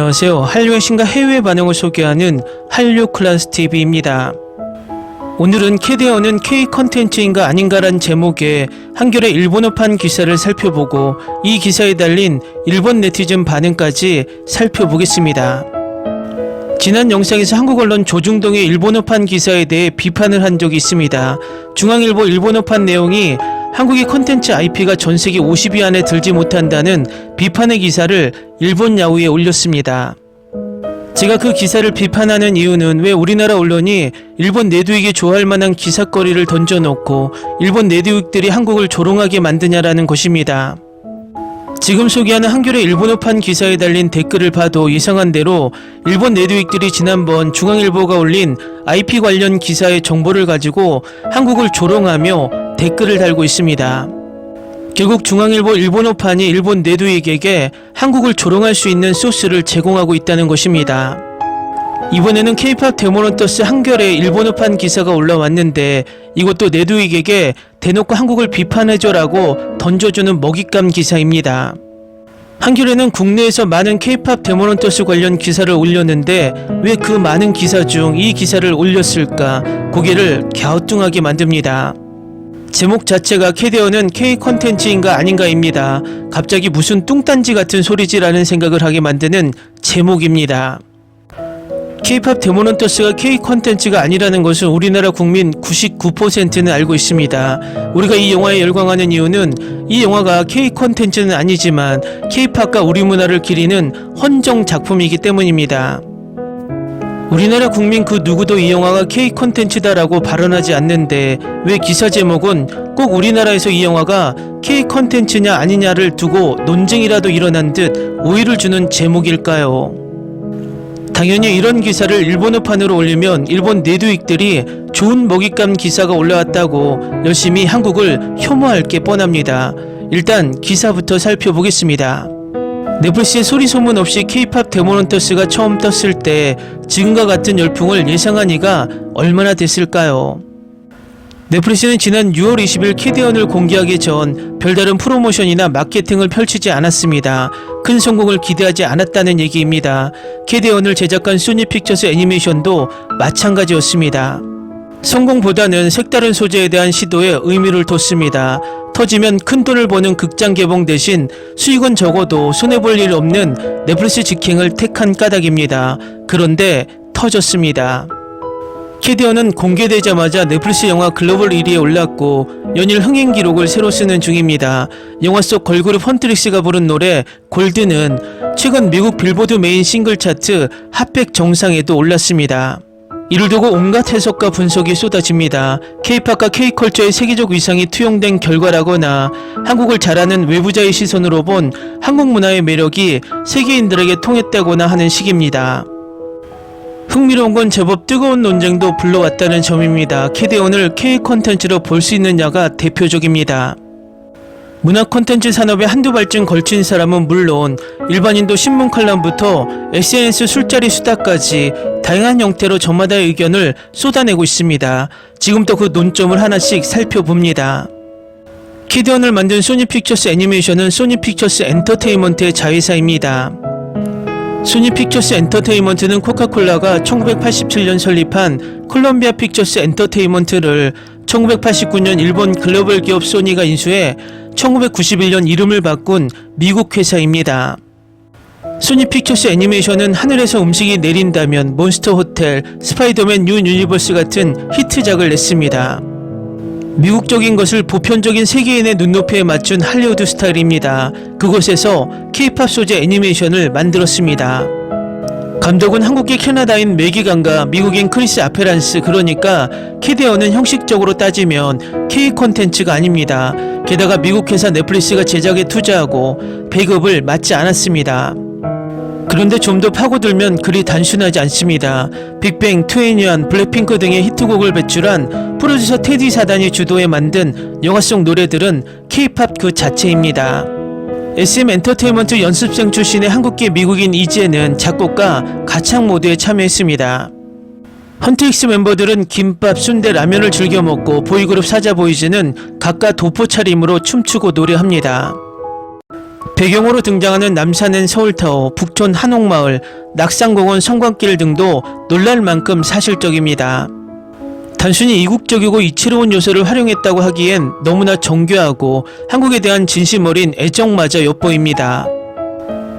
안녕하세요. 한류의 신과 해외 반응을 소개하는 한류클래스TV입니다. 오늘은 캐데어는 K 컨텐츠인가 아닌가란 제목의 한겨레 일본어판 기사를 살펴보고 이 기사에 달린 일본 네티즌 반응까지 살펴보겠습니다. 지난 영상에서 한국 언론 조중동의 일본어판 기사에 대해 비판을 한 적이 있습니다. 중앙일보 일본어판 내용이 한국의 컨텐츠 IP가 전세계 50위 안에 들지 못한다는 비판의 기사를 일본 야후에 올렸습니다. 제가 그 기사를 비판하는 이유는 왜 우리나라 언론이 일본 내두익이 좋아할 만한 기사거리를 던져놓고 일본 내두익들이 한국을 조롱하게 만드냐라는 것입니다. 지금 소개하는 한겨레 일본어판 기사에 달린 댓글을 봐도 예상한 대로 일본 내두익들이 지난번 중앙일보가 올린 IP 관련 기사의 정보를 가지고 한국을 조롱하며 댓글을 달고 있습니다. 결국 중앙일보 일본어판이 일본 내두익에게 한국을 조롱할 수 있는 소스를 제공하고 있다는 것입니다. 이번에는 K-POP 데모넌터스 한겨레 일본어판 기사가 올라왔는데 이것도 내두익에게 대놓고 한국을 비판해줘라고 던져주는 먹잇감 기사입니다. 한겨레는 국내에서 많은 K-POP 데모넌터스 관련 기사를 올렸는데 왜 그 많은 기사 중 이 기사를 올렸을까 고개를 갸우뚱하게 만듭니다. 제목 자체가 캐데어는 K 컨텐츠인가 아닌가입니다. 갑자기 무슨 뚱딴지 같은 소리지라는 생각을 하게 만드는 제목입니다. K-POP 데모넌터스가 K 컨텐츠가 아니라는 것은 우리나라 국민 99%는 알고 있습니다. 우리가 이 영화에 열광하는 이유는 이 영화가 K 컨텐츠는 아니지만 K-POP과 우리 문화를 기리는 헌정 작품이기 때문입니다. 우리나라 국민 그 누구도 이 영화가 K 컨텐츠다라고 발언하지 않는데 왜 기사 제목은 꼭 우리나라에서 이 영화가 K 컨텐츠냐 아니냐를 두고 논쟁이라도 일어난 듯 오해를 주는 제목일까요? 당연히 이런 기사를 일본어판으로 올리면 일본 내두익들이 좋은 먹잇감 기사가 올라왔다고 열심히 한국을 혐오할 게 뻔합니다. 일단 기사부터 살펴보겠습니다. 넷플릭스의 소리 소문 없이 K-POP 데모넌터스가 처음 떴을 때 지금과 같은 열풍을 예상한 이가 얼마나 됐을까요? 넷플릭스는 지난 6월 20일 캐데언을 공개하기 전 별다른 프로모션이나 마케팅을 펼치지 않았습니다. 큰 성공을 기대하지 않았다는 얘기입니다. 캐데언을 제작한 소니픽처스 애니메이션도 마찬가지였습니다. 성공보다는 색다른 소재에 대한 시도에 의미를 뒀습니다. 터지면 큰돈을 버는 극장 개봉 대신 수익은 적어도 손해볼 일 없는 넷플릭스 직행을 택한 까닭입니다. 그런데 터졌습니다. 캐데어는 공개되자마자 넷플릭스 영화 글로벌 1위에 올랐고 연일 흥행 기록을 새로 쓰는 중입니다. 영화 속 걸그룹 헌트릭스가 부른 노래 골드는 최근 미국 빌보드 메인 싱글 차트 핫100 정상에도 올랐습니다. 이를 두고 온갖 해석과 분석이 쏟아집니다. K-POP과 K-컬처의 세계적 위상이 투영된 결과라거나 한국을 잘하는 외부자의 시선으로 본 한국 문화의 매력이 세계인들에게 통했다거나 하는 식입니다. 흥미로운 건 제법 뜨거운 논쟁도 불러왔다는 점입니다. 캐데언을 K 컨텐츠로 볼 수 있느냐가 대표적입니다. 문화 콘텐츠 산업에 한두 발쯤 걸친 사람은 물론 일반인도 신문 칼럼부터 SNS 술자리 수다까지 다양한 형태로 저마다의 의견을 쏟아내고 있습니다. 지금부터 그 논점을 하나씩 살펴봅니다. 캐데언을 만든 소니픽처스 애니메이션은 소니픽처스 엔터테인먼트의 자회사입니다. 소니픽처스 엔터테인먼트는 코카콜라가 1987년 설립한 콜롬비아 픽처스 엔터테인먼트를 1989년 일본 글로벌 기업 소니가 인수해 1991년 이름을 바꾼 미국 회사입니다. 소니픽처스 애니메이션은 하늘에서 음식이 내린다면 몬스터 호텔, 스파이더맨 뉴 유니버스 같은 히트작을 냈습니다. 미국적인 것을 보편적인 세계인의 눈높이에 맞춘 할리우드 스타일입니다. 그곳에서 K-POP 소재 애니메이션을 만들었습니다. 감독은 한국계 캐나다인 매기강과 미국인 크리스 아페란스, 그러니까 캐데어는 형식적으로 따지면 K 콘텐츠가 아닙니다. 게다가 미국 회사 넷플릭스가 제작에 투자하고 배급을 맡지 않았습니다. 그런데 좀 더 파고들면 그리 단순하지 않습니다. 빅뱅, 트웨니언, 블랙핑크 등의 히트곡을 배출한 프로듀서 테디 사단이 주도해 만든 영화 속 노래들은 K-POP 그 자체입니다. SM 엔터테인먼트 연습생 출신의 한국계 미국인 이지혜는 작곡가 가창 모드에 참여했습니다. 헌트릭스 멤버들은 김밥, 순대, 라면을 즐겨 먹고 보이그룹 사자보이즈는 각각 도포 차림으로 춤추고 노래합니다. 배경으로 등장하는 남산엔 서울타워, 북촌 한옥마을, 낙산공원 성곽길 등도 놀랄 만큼 사실적입니다. 단순히 이국적이고 이채로운 요소를 활용했다고 하기엔 너무나 정교하고 한국에 대한 진심 어린 애정마저 엿보입니다.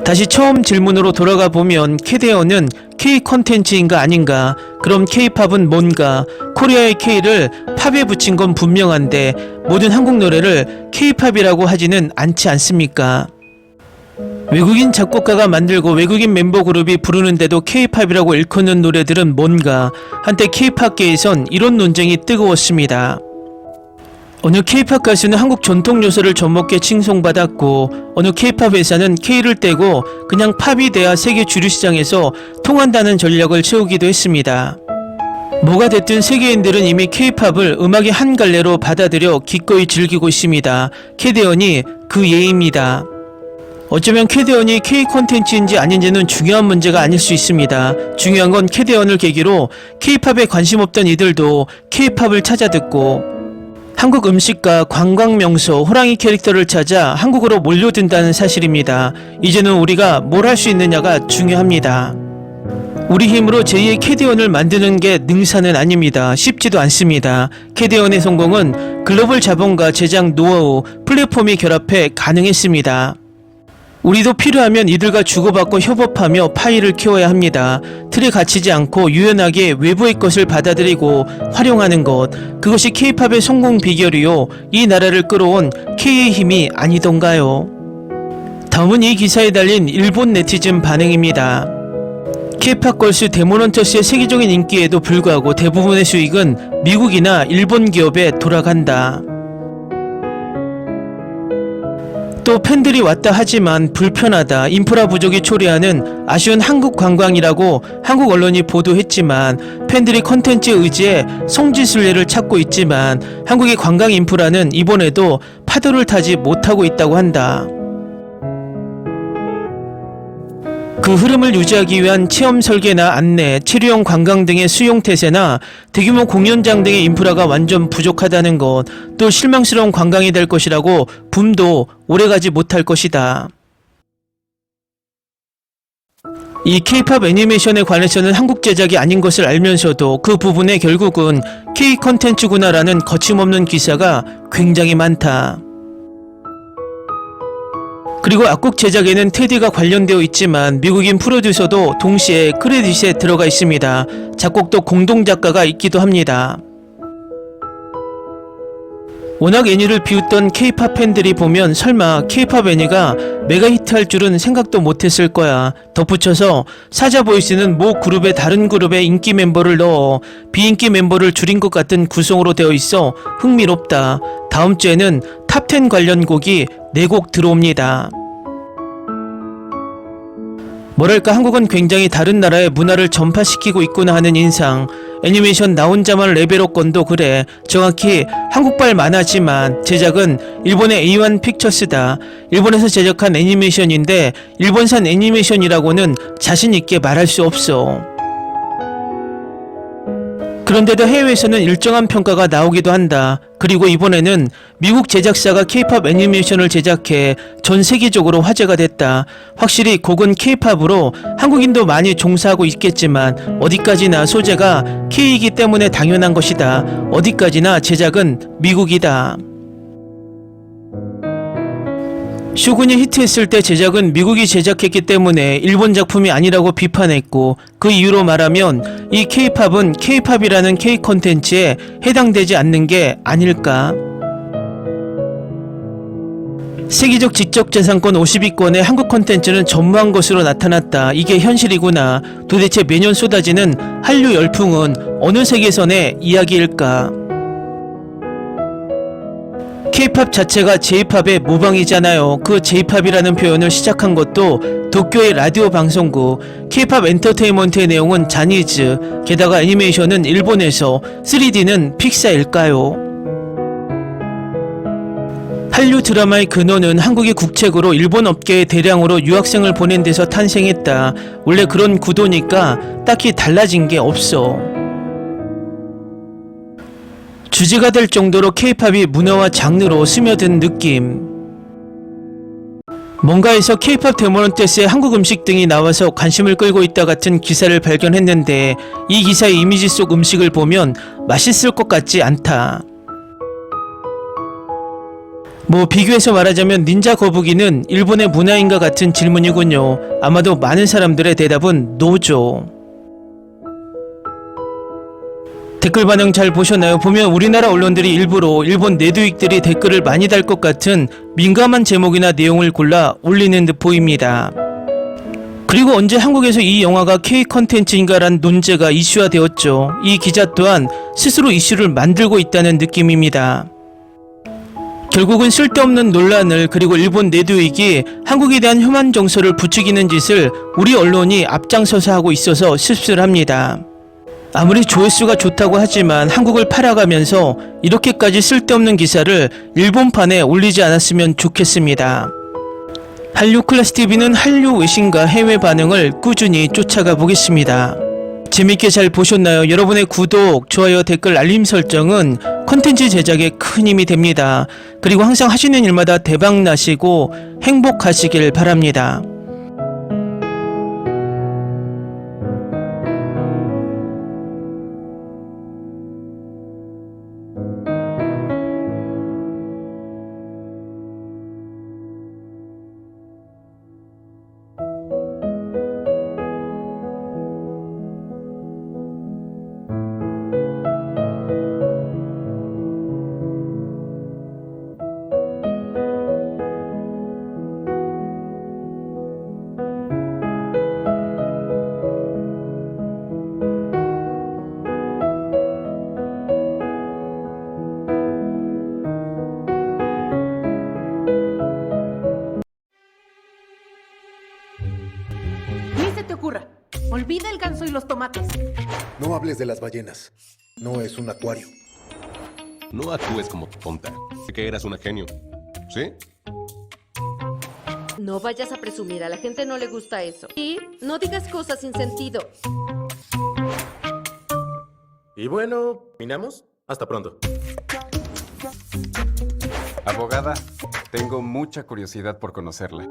다시 처음 질문으로 돌아가 보면 캐데어는 K 콘텐츠인가 아닌가? 그럼 K-팝은 뭔가? 코리아의 K를 팝에 붙인 건 분명한데 모든 한국 노래를 K-팝이라고 하지는 않지 않습니까? 외국인 작곡가가 만들고 외국인 멤버 그룹이 부르는데도 K-팝이라고 일컫는 노래들은 뭔가? 한때 K-팝계에선 이런 논쟁이 뜨거웠습니다. 어느 K-팝 가수는 한국 전통 요소를 접목해 칭송받았고 어느 K-팝 회사는 K를 떼고 그냥 팝이 돼야 세계 주류 시장에서 통한다는 전략을 세우기도 했습니다. 뭐가 됐든 세계인들은 이미 K-팝을 음악의 한 갈래로 받아들여 기꺼이 즐기고 있습니다. 캐데언이 그 예입니다. 어쩌면 캐데언이 K 콘텐츠인지 아닌지는 중요한 문제가 아닐 수 있습니다. 중요한 건 캐데언을 계기로 K-팝에 관심 없던 이들도 K-팝을 찾아 듣고 한국 음식과 관광 명소, 호랑이 캐릭터를 찾아 한국으로 몰려든다는 사실입니다. 이제는 우리가 뭘 할 수 있느냐가 중요합니다. 우리 힘으로 제2의 캐데언을 만드는 게 능사는 아닙니다. 쉽지도 않습니다. 캐데언의 성공은 글로벌 자본과 제작 노하우, 플랫폼이 결합해 가능했습니다. 우리도 필요하면 이들과 주고받고 협업하며 파일을 키워야 합니다. 틀에 갇히지 않고 유연하게 외부의 것을 받아들이고 활용하는 것, 그것이 K-팝의 성공 비결이요, 이 나라를 끌어온 K의 힘이 아니던가요? 다음은 이 기사에 달린 일본 네티즌 반응입니다. K-팝 걸스 데모넌터스의 세계적인 인기에도 불구하고 대부분의 수익은 미국이나 일본 기업에 돌아간다. 또 팬들이 왔다 하지만 불편하다, 인프라 부족이 초래하는 아쉬운 한국 관광이라고 한국 언론이 보도했지만 팬들이 컨텐츠에 의지해 성지순례를 찾고 있지만 한국의 관광 인프라는 이번에도 파도를 타지 못하고 있다고 한다. 그 흐름을 유지하기 위한 체험 설계나 안내, 체류형 관광 등의 수용 태세나 대규모 공연장 등의 인프라가 완전 부족하다는 것, 또 실망스러운 관광이 될 것이라고 붐도 오래가지 못할 것이다. 이 K-팝 애니메이션에 관해서는 한국 제작이 아닌 것을 알면서도 그 부분에 결국은 K 콘텐츠구나라는 거침없는 기사가 굉장히 많다. 그리고 악곡 제작에는 테디가 관련되어 있지만 미국인 프로듀서도 동시에 크레딧에 들어가 있습니다. 작곡도 공동 작가가 있기도 합니다. 워낙 애니를 비웃던 K-팝 팬들이 보면 설마 K-팝 애니가 메가 히트할 줄은 생각도 못했을 거야. 덧붙여서 사자보이스는 모 그룹의 다른 그룹의 인기 멤버를 넣어 비인기 멤버를 줄인 것 같은 구성으로 되어 있어 흥미롭다. 다음 주에는 탑10 관련 곡이 4곡 들어옵니다. 뭐랄까 한국은 굉장히 다른 나라의 문화를 전파시키고 있구나 하는 인상. 애니메이션 나 혼자만 레벨업건도 그래. 정확히 한국발 만화지만 제작은 일본의 A1 픽처스다. 일본에서 제작한 애니메이션인데 일본산 애니메이션이라고는 자신있게 말할 수 없어. 그런데도 해외에서는 일정한 평가가 나오기도 한다. 그리고 이번에는 미국 제작사가 K-팝 애니메이션을 제작해 전 세계적으로 화제가 됐다. 확실히 곡은 K-팝으로 한국인도 많이 종사하고 있겠지만 어디까지나 소재가 K이기 때문에 당연한 것이다. 어디까지나 제작은 미국이다. 쇼군이 히트했을 때 제작은 미국이 제작했기 때문에 일본 작품이 아니라고 비판했고 그 이유로 말하면 이 K-팝은 K-팝이라는 K 콘텐츠에 해당되지 않는 게 아닐까. 세계적 지적재산권 50위권의 한국 콘텐츠는 전무한 것으로 나타났다. 이게 현실이구나. 도대체 매년 쏟아지는 한류 열풍은 어느 세계선의 이야기일까. K-팝 자체가 J-팝의 모방이잖아요. 그 J-팝이라는 표현을 시작한 것도 도쿄의 라디오 방송국. K-팝 엔터테인먼트의 내용은 자니즈, 게다가 애니메이션은 일본에서, 3D는 픽사일까요? 한류 드라마의 근원은 한국이 국책으로 일본 업계에 대량으로 유학생을 보낸 데서 탄생했다. 원래 그런 구도니까 딱히 달라진 게 없어. 주제가 될 정도로 K-팝이 문화와 장르로 스며든 느낌. 뭔가에서 K-팝 데모넌테스의 한국 음식 등이 나와서 관심을 끌고 있다 같은 기사를 발견했는데 이 기사의 이미지 속 음식을 보면 맛있을 것 같지 않다. 뭐 비교해서 말하자면 닌자 거북이는 일본의 문화인가 같은 질문이군요. 아마도 많은 사람들의 대답은 노죠. 댓글 반응 잘 보셨나요? 보면 우리나라 언론들이 일부러 일본 내두익들이 댓글을 많이 달 것 같은 민감한 제목이나 내용을 골라 올리는 듯 보입니다. 그리고 언제 한국에서 이 영화가 K 컨텐츠인가란 논제가 이슈화되었죠. 이 기자 또한 스스로 이슈를 만들고 있다는 느낌입니다. 결국은 쓸데없는 논란을 그리고 일본 내두익이 한국에 대한 혐한 정서를 부추기는 짓을 우리 언론이 앞장서서 하고 있어서 씁쓸합니다. 아무리 조회수가 좋다고 하지만 한국을 팔아가면서 이렇게까지 쓸데없는 기사를 일본판에 올리지 않았으면 좋겠습니다. 한류 클래스TV는 한류 외신과 해외 반응을 꾸준히 쫓아가 보겠습니다. 재밌게 잘 보셨나요? 여러분의 구독, 좋아요, 댓글, 알림 설정은 컨텐츠 제작에 큰 힘이 됩니다. 그리고 항상 하시는 일마다 대박 나시고 행복하시길 바랍니다. Ni se te ocurra. Olvida el ganso y los tomates. No hables de las ballenas. No es un acuario. No actúes como tonta. Que eras una genio. ¿Sí? No vayas a presumir, a la gente no le gusta eso. Y no digas cosas sin sentido. Y bueno, ¿minamos? Hasta pronto. Abogada, tengo mucha curiosidad por conocerla.